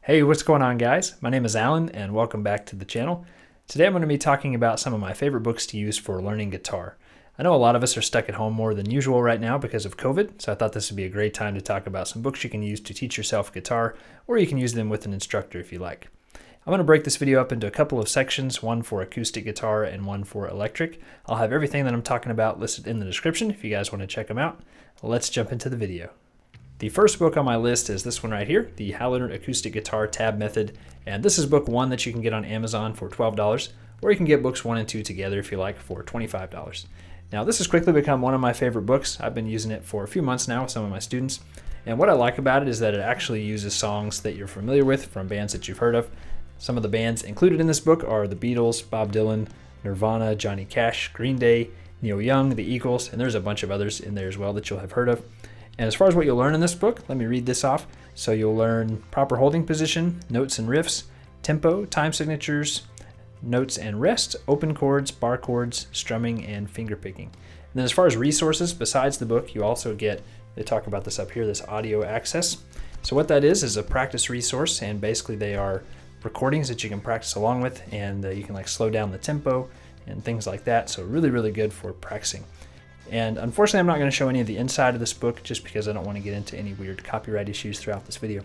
Hey, what's going on, guys? My name is Alan and welcome back to the channel. Today I'm going to be talking about some of my favorite books to use for learning guitar. I know a lot of us are stuck at home more than usual right now because of COVID, so I thought this would be a great time to talk about some books you can use to teach yourself guitar, or you can use them with an instructor if you like. I'm going to break this video up into a couple of sections, one for acoustic guitar and one for electric. I'll have everything that I'm talking about listed in the description if you guys want to check them out. Let's jump into the video. The first book on my list is this one right here, the Leonard Acoustic Guitar Tab Method, and this is book 1 that you can get on Amazon for $12, or you can get books 1 and 2 together if you like for $25. Now this has quickly become one of my favorite books. I've been using it for a few months now with some of my students, and what I like about it is that it actually uses songs that you're familiar with from bands that you've heard of. Some of the bands included in this book are the Beatles, Bob Dylan, Nirvana, Johnny Cash, Green Day, Neil Young, the Eagles, and there's a bunch of others in there as well that you'll have heard of. And as far as what you'll learn in this book, let me read this off. So you'll learn proper holding position, notes and riffs, tempo, time signatures, notes and rest, open chords, bar chords, strumming, and finger picking. And then as far as resources, besides the book, you also get, they talk about this up here, this audio access. So what that is a practice resource, and basically they are recordings that you can practice along with, and you can like slow down the tempo and things like that. So really, really good for practicing. And unfortunately, I'm not going to show any of the inside of this book just because I don't want to get into any weird copyright issues throughout this video.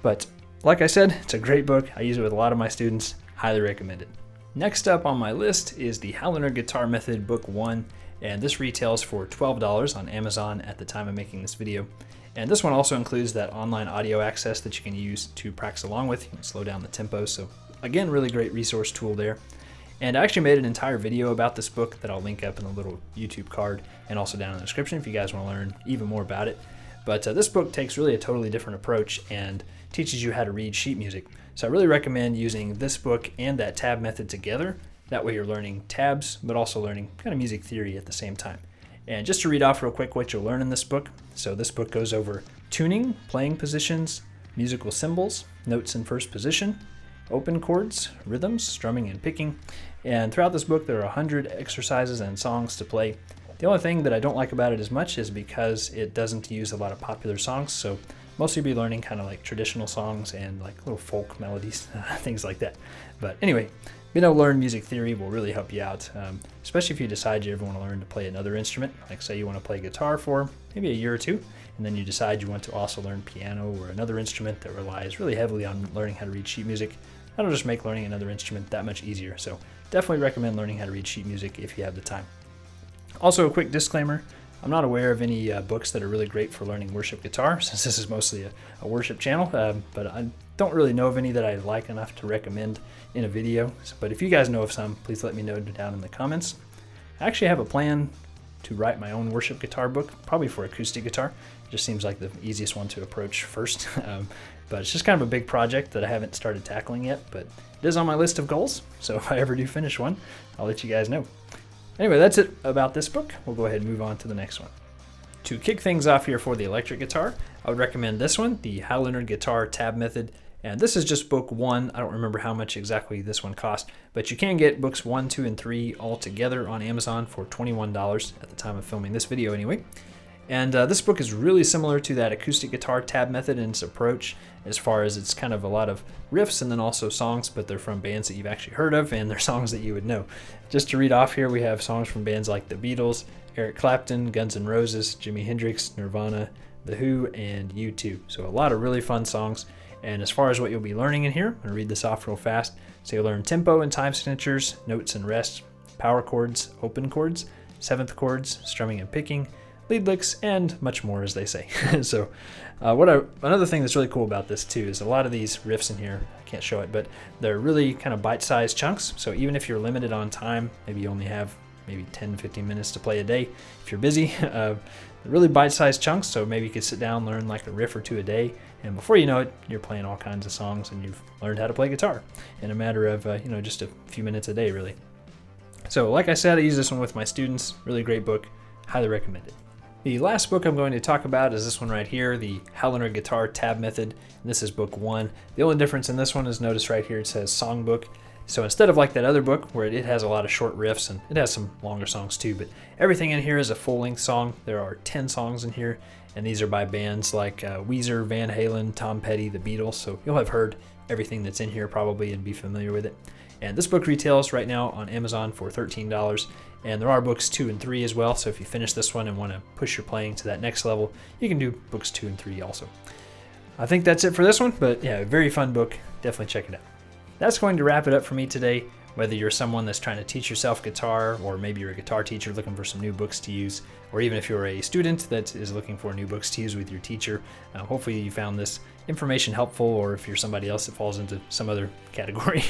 But like I said, it's a great book. I use it with a lot of my students. Highly recommend it. Next up on my list is the Leonard Guitar Method Book 1, and this retails for $12 on Amazon at the time of making this video. And this one also includes that online audio access that you can use to practice along with. You can slow down the tempo. So again, really great resource tool there. And I actually made an entire video about this book that I'll link up in the little YouTube card and also down in the description if you guys want to learn even more about it. But this book takes really a totally different approach and teaches you how to read sheet music. So I really recommend using this book and that tab method together. That way you're learning tabs, but also learning kind of music theory at the same time. And just to read off real quick what you'll learn in this book. So this book goes over tuning, playing positions, musical symbols, notes in first position, open chords, rhythms, strumming, and picking. And throughout this book, there are 100 exercises and songs to play. The only thing that I don't like about it as much is because it doesn't use a lot of popular songs. So mostly you'll be learning kind of like traditional songs and like little folk melodies, things like that. But anyway, being able to learn music theory will really help you out, especially if you decide you ever want to learn to play another instrument. Like say you want to play guitar for maybe a year or two, and then you decide you want to also learn piano or another instrument that relies really heavily on learning how to read sheet music. That'll just make learning another instrument that much easier. So definitely recommend learning how to read sheet music if you have the time. Also, a quick disclaimer, I'm not aware of any books that are really great for learning worship guitar, since this is mostly a worship channel, but I don't really know of any that I like enough to recommend in a video. But if you guys know of some, please let me know down in the comments. I actually have a plan to write my own worship guitar book, probably for acoustic guitar. It just seems like the easiest one to approach first. But it's just kind of a big project that I haven't started tackling yet, but it is on my list of goals. So if I ever do finish one, I'll let you guys know. Anyway, that's it about this book. We'll go ahead and move on to the next one. To kick things off here for the electric guitar, I would recommend this one, the Leonard Guitar Tab Method. And this is just book 1. I don't remember how much exactly this one cost, but you can get books 1, 2, and 3 all together on Amazon for $21 at the time of filming this video anyway. And this book is really similar to that acoustic guitar tab method in its approach, as far as it's kind of a lot of riffs and then also songs, but they're from bands that you've actually heard of and they're songs that you would know. Just to read off here, we have songs from bands like the Beatles, Eric Clapton, Guns N' Roses, Jimi Hendrix, Nirvana, The Who, and U2. So a lot of really fun songs. And as far as what you'll be learning in here, I'm going to read this off real fast. So you'll learn tempo and time signatures, notes and rest, power chords, open chords, seventh chords, strumming and picking, lead licks, and much more, as they say. So another thing that's really cool about this too is a lot of these riffs in here, I can't show it, but they're really kind of bite-sized chunks. So even if you're limited on time, maybe you only have maybe 10-15 minutes to play a day if you're busy, they're really bite-sized chunks. So maybe you could sit down, learn like a riff or two a day, and before you know it, you're playing all kinds of songs and you've learned how to play guitar in a matter of just a few minutes a day, really. So like I said, I use this one with my students. Really great book. Highly recommend it. The last book I'm going to talk about is this one right here, the Leonard Guitar Tab Method. And this is book 1. The only difference in this one is, notice right here it says Songbook. So instead of like that other book where it has a lot of short riffs and it has some longer songs too, but everything in here is a full-length song. There are 10 songs in here, and these are by bands like Weezer, Van Halen, Tom Petty, The Beatles. So you'll have heard everything that's in here probably and be familiar with it. And this book retails right now on Amazon for $13. And there are books 2 and 3 as well. So if you finish this one and want to push your playing to that next level, you can do books 2 and 3 also. I think that's it for this one, but yeah, very fun book. Definitely check it out. That's going to wrap it up for me today. Whether you're someone that's trying to teach yourself guitar, or maybe you're a guitar teacher looking for some new books to use, or even if you're a student that is looking for new books to use with your teacher, hopefully you found this information helpful, or if you're somebody else that falls into some other category.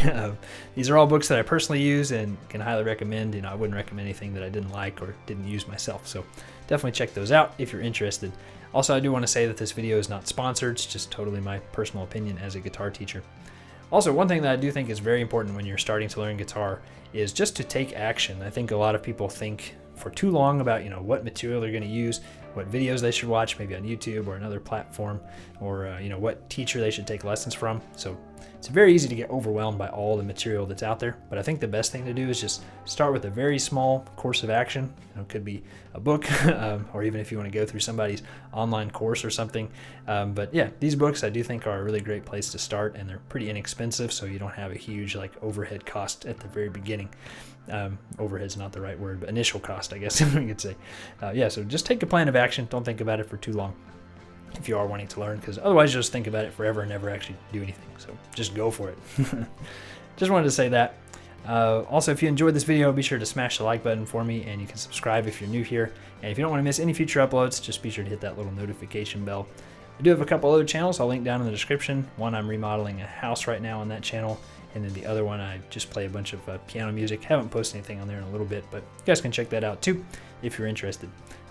These are all books that I personally use and can highly recommend. I wouldn't recommend anything that I didn't like or didn't use myself, so definitely check those out if you're interested. Also, I do want to say that this video is not sponsored. It's just totally my personal opinion as a guitar teacher. Also, one thing that I do think is very important when you're starting to learn guitar is just to take action. I think a lot of people think for too long about what material they're going to use, what videos they should watch, maybe on YouTube or another platform, or what teacher they should take lessons from. So it's very easy to get overwhelmed by all the material that's out there. But I think the best thing to do is just start with a very small course of action. It could be a book, or even if you want to go through somebody's online course or something. But yeah, these books I do think are a really great place to start, and they're pretty inexpensive, so you don't have a huge overhead cost at the very beginning. Overhead's not the right word, but initial cost, I guess we could say. Yeah, so just take a plan of action. Don't think about it for too long if you are wanting to learn, because otherwise you'll just think about it forever and never actually do anything. So just go for it. Just wanted to say that. Also, if you enjoyed this video, be sure to smash the like button for me, and you can subscribe if you're new here. And if you don't want to miss any future uploads, just be sure to hit that little notification bell. I do have a couple other channels I'll link down in the description. One, I'm remodeling a house right now on that channel, and then the other one, I just play a bunch of piano music. Haven't posted anything on there in a little bit, but you guys can check that out too if you're interested.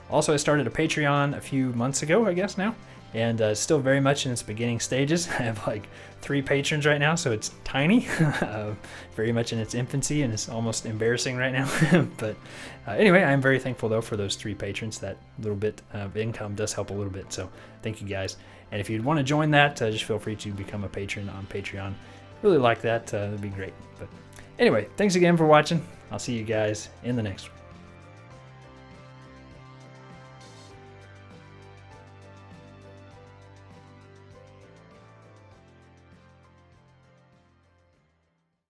Also, I started a Patreon a few months ago, I guess now, and still very much in its beginning stages. I have like 3 patrons right now, so it's tiny, very much in its infancy, and it's almost embarrassing right now. But anyway, I'm very thankful though for those 3 patrons. That little bit of income does help a little bit, so thank you guys. And if you'd want to join that, just feel free to become a patron on Patreon. Really like that, that'd be great. But anyway, thanks again for watching. I'll see you guys in the next one.